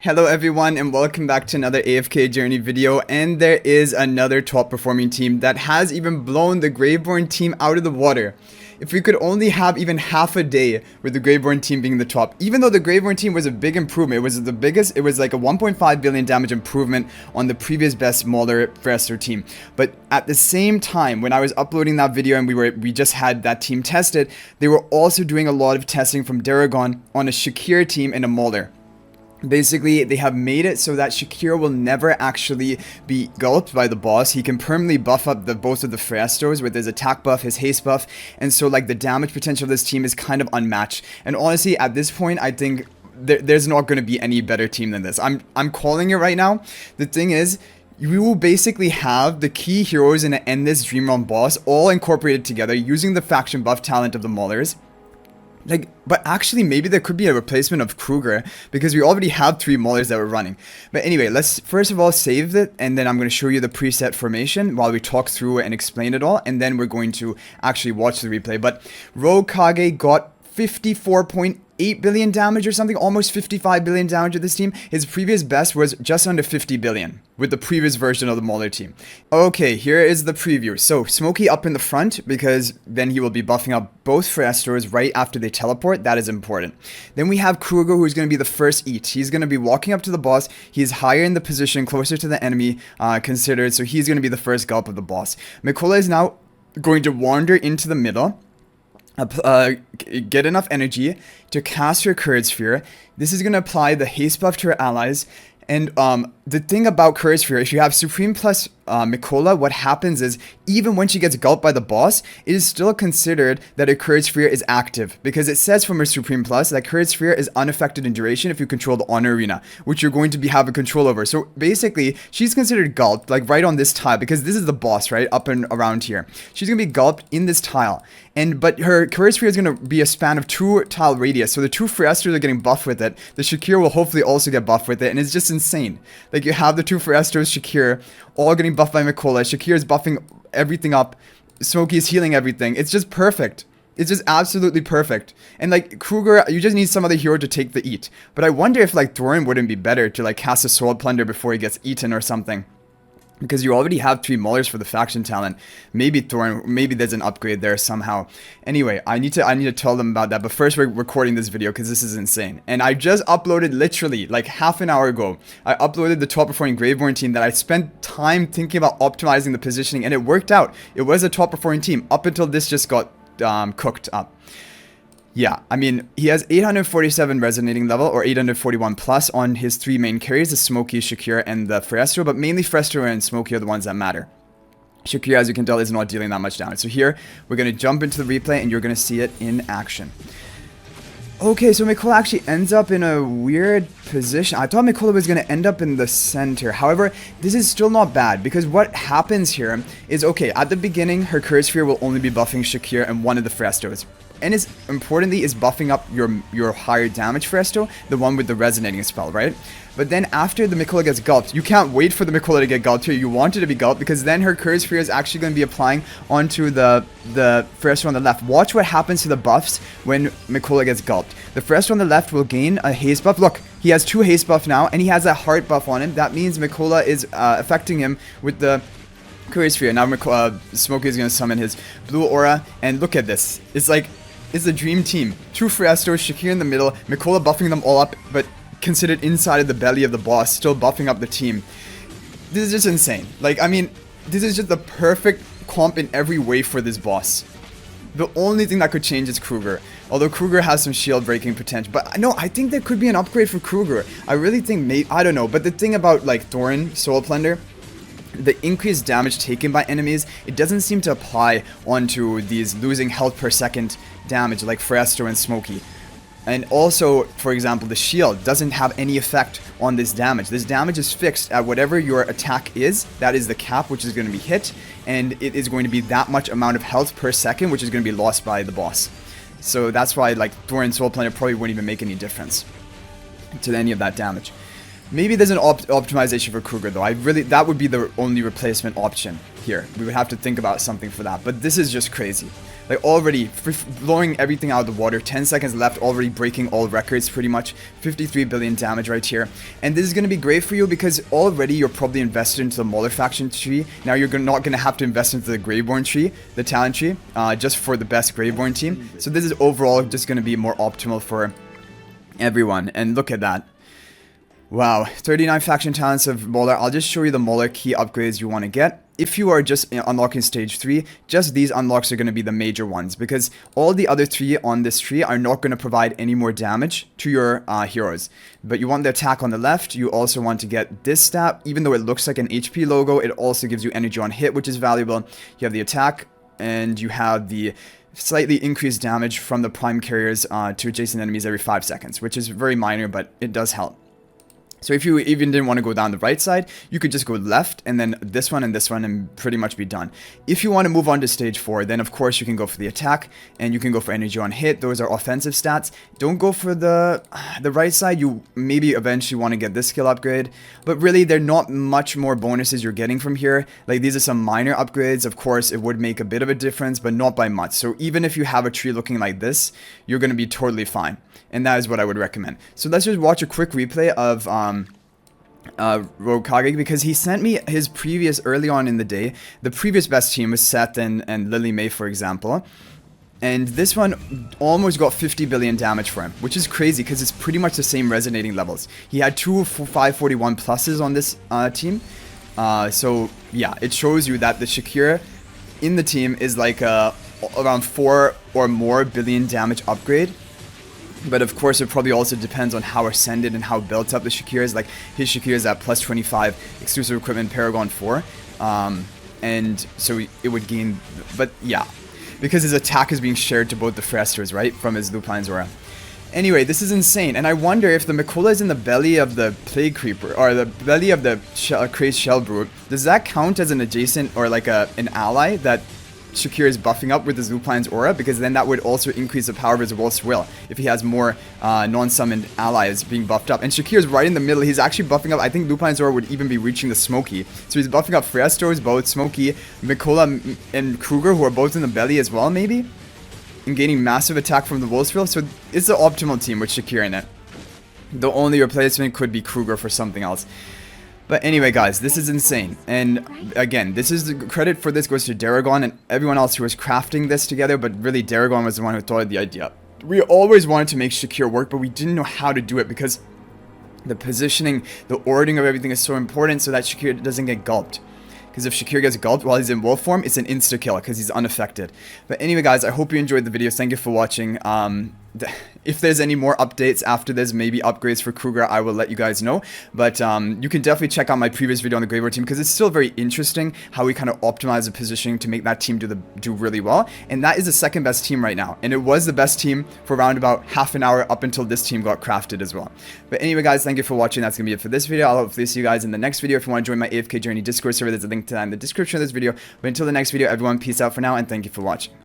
Hello everyone and welcome back to another AFK journey video, and there is another top performing team that has even blown the graveborn team out of the water. If we could only have even half a day with the graveborn team being the top, even though the graveborn team was a big improvement, it was the biggest, it was like a 1.5 billion damage improvement on the previous best Mauler Phraesto team. But at the same time, when I was uploading that video and we just had that team tested, they were also doing a lot of testing from Daragon on a Shakir team and a Mauler. Basically, they have made it so that Shakir will never actually be gulped by the boss. He can permanently buff up both of the Phraestos with his attack buff, his haste buff, and so like the damage potential of this team is kind of unmatched. And honestly, at this point, I think there's not going to be any better team than this. I'm calling it right now. The thing is, you will basically have the key heroes in the end this Dream Realm boss all incorporated together using the faction buff talent of the Maulers. But actually maybe there could be a replacement of Kruger because we already have 3 Maulers that were running. But anyway, let's first of all save it, and then I'm going to show you the preset formation while we talk through it and explain it all, and then we're going to actually watch the replay. But Rogue Kage got 54.8 billion damage or something, almost 55 billion damage with this team. His previous best was just under 50 billion with the previous version of the Mauler team. Okay, here is the preview. So Smokey up in the front because then he will be buffing up both Phraestos right after they teleport. That is important. Then we have Kruger, who's going to be the first eat. He's going to be walking up to the boss. He's higher in the position, closer to the enemy considered, so he's going to be the first gulp of the boss. Mikola is now going to wander into the middle, get enough energy to cast her Courage Sphere. This is going to apply the haste buff to her allies. And the thing about Courage Sphere, if you have Supreme plus Mikola, what happens is even when she gets gulped by the boss, it is still considered that a Courage Sphere is active, because it says from her Supreme plus that Courage Sphere is unaffected in duration if you control the Honor Arena, which you're going to be having control over. So basically, she's considered gulped like right on this tile, because this is the boss right up and around here. She's gonna be gulped in this tile, but her Courage Sphere is gonna be a span of 2 tile radius. So the 2 Phraestos are getting buffed with it. The Shakir will hopefully also get buffed with it, and it's just insane. Like you have the 2 Phraestos, Shakir, all getting buffed by Mikola. Shakir is buffing everything up. Smokey is healing everything. It's just perfect. It's just absolutely perfect. And like Kruger, you just need some other hero to take the eat. But I wonder if like Thorin wouldn't be better to like cast a Sword Plunder before he gets eaten or something. Because you already have 3 Maulers for the faction talent. Maybe Thorin, maybe there's an upgrade there somehow. Anyway, I need to tell them about that. But first we're recording this video because this is insane. And I just uploaded literally like half an hour ago. I uploaded the top performing graveborn team that I spent time thinking about optimizing the positioning, and it worked out. It was a top performing team up until this just got cooked up. Yeah, I mean, he has 847 resonating level, or 841 plus on his 3 main carries, the Smokey, Shakir, and the Phraesto, but mainly Phraesto and Smokey are the ones that matter. Shakir, as you can tell, is not dealing that much damage. So here, we're going to jump into the replay, and you're going to see it in action. Okay, so Mikola actually ends up in a weird position. I thought Mikola was going to end up in the center. However, this is still not bad, because what happens here is, okay, at the beginning, her Courage Sphere will only be buffing Shakir and one of the Phraestos. And importantly is buffing up your higher damage Phraesto, the one with the resonating spell, right? But then after the Mikola gets gulped, you can't wait for the Mikola to get gulped here. You want it to be gulped because then her Courage Sphere is actually going to be applying onto the Phraesto on the left. Watch what happens to the buffs when Mikola gets gulped. The Phraesto on the left will gain a haste buff. Look, he has 2 haste buff now, and he has a heart buff on him. That means Mikola is affecting him with the Courage Sphere. Now Smokey is going to summon his blue aura, and look at this. It's a dream team. 2 Phraestos, Shakir in the middle, Mikola buffing them all up, but considered inside of the belly of the boss, still buffing up the team. This is just insane. Like, I mean, this is just the perfect comp in every way for this boss. The only thing that could change is Kruger. Although Kruger has some shield breaking potential. But no, I think there could be an upgrade for Kruger. I really think, I don't know. But the thing about, like, Thorin, Soul Plunder, the increased damage taken by enemies, it doesn't seem to apply onto these losing health per second damage like Phraesto and Smokey. And also, for example, the shield doesn't have any effect on this damage. This damage is fixed at whatever your attack is. That is the cap, which is going to be hit, and it is going to be that much amount of health per second, which is going to be lost by the boss. So that's why, like, Thorin Soul Planet probably wouldn't even make any difference to any of that damage. Maybe there's an optimization for Kruger though. That would be the only replacement option here. We would have to think about something for that. But this is just crazy. Like already blowing everything out of the water. 10 seconds left, already breaking all records pretty much. 53 billion damage right here. And this is going to be great for you because already you're probably invested into the Mauler faction tree. Now you're not going to have to invest into the graveborn tree, the talent tree, just for the best graveborn team. So this is overall just going to be more optimal for everyone. And look at that. Wow, 39 faction talents of Mauler. I'll just show you the Mauler key upgrades you want to get. If you are just unlocking stage 3, just these unlocks are going to be the major ones, because all the other 3 on this tree are not going to provide any more damage to your heroes. But you want the attack on the left. You also want to get this stat. Even though it looks like an HP logo, it also gives you energy on hit, which is valuable. You have the attack, and you have the slightly increased damage from the prime carriers to adjacent enemies every 5 seconds, which is very minor, but it does help. So if you even didn't want to go down the right side, you could just go left and then this one and pretty much be done. If you want to move on to stage 4, then of course you can go for the attack and you can go for energy on hit. Those are offensive stats. Don't go for the right side. You maybe eventually want to get this skill upgrade, but really they're not much more bonuses you're getting from here. Like these are some minor upgrades. Of course, it would make a bit of a difference, but not by much. So even if you have a tree looking like this, you're going to be totally fine. And that is what I would recommend. So let's just watch a quick replay of Rogue Kage, because he sent me his previous, early on in the day, the previous best team was Seth and Lily May, for example. And this one almost got 50 billion damage for him, which is crazy because it's pretty much the same resonating levels. He had 2 541 pluses on this team. So yeah, it shows you that the Shakir in the team is like around 4 or more billion damage upgrade. But of course, it probably also depends on how ascended and how built up the Shakir is. Like, his Shakir is at plus 25, exclusive equipment, Paragon 4. And so it would gain... But yeah, because his attack is being shared to both the Phraestos, right? From his Lupine's aura. Anyway, this is insane. And I wonder if the Mikola is in the belly of the Plague Creeper, or the belly of the Crazed Shellbrute. Does that count as an adjacent, or like an ally that Shakir is buffing up with his Lupine's aura? Because then that would also increase the power of his Wolf's Will if he has more non-summoned allies being buffed up. And Shakir is right in the middle. He's actually buffing up. I think Lupine's aura would even be reaching the Smokey. So he's buffing up Phraestos, both Smokey, Mikola, and Kruger, who are both in the belly as well, maybe, and gaining massive attack from the Wolf's Will. So it's the optimal team with Shakir in it. The only replacement could be Kruger for something else. But anyway, guys, this is insane. And again, this is the credit for this goes to Daragon and everyone else who was crafting this together. But really, Daragon was the one who thought of the idea. We always wanted to make Shakir work, but we didn't know how to do it because the positioning, the ordering of everything is so important so that Shakir doesn't get gulped. Because if Shakir gets gulped while he's in wolf form, it's an insta-kill because he's unaffected. But anyway, guys, I hope you enjoyed the video. Thank you for watching. If there's any more updates after this, maybe upgrades for Kruger, I will let you guys know. But you can definitely check out my previous video on the Graveborn team because it's still very interesting how we kind of optimize the positioning to make that team do really well. And that is the second best team right now. And it was the best team for around about half an hour up until this team got crafted as well. But anyway, guys, thank you for watching. That's going to be it for this video. I'll hopefully see you guys in the next video. If you want to join my AFK Journey Discord server, there's a link to that in the description of this video. But until the next video, everyone, peace out for now, and thank you for watching.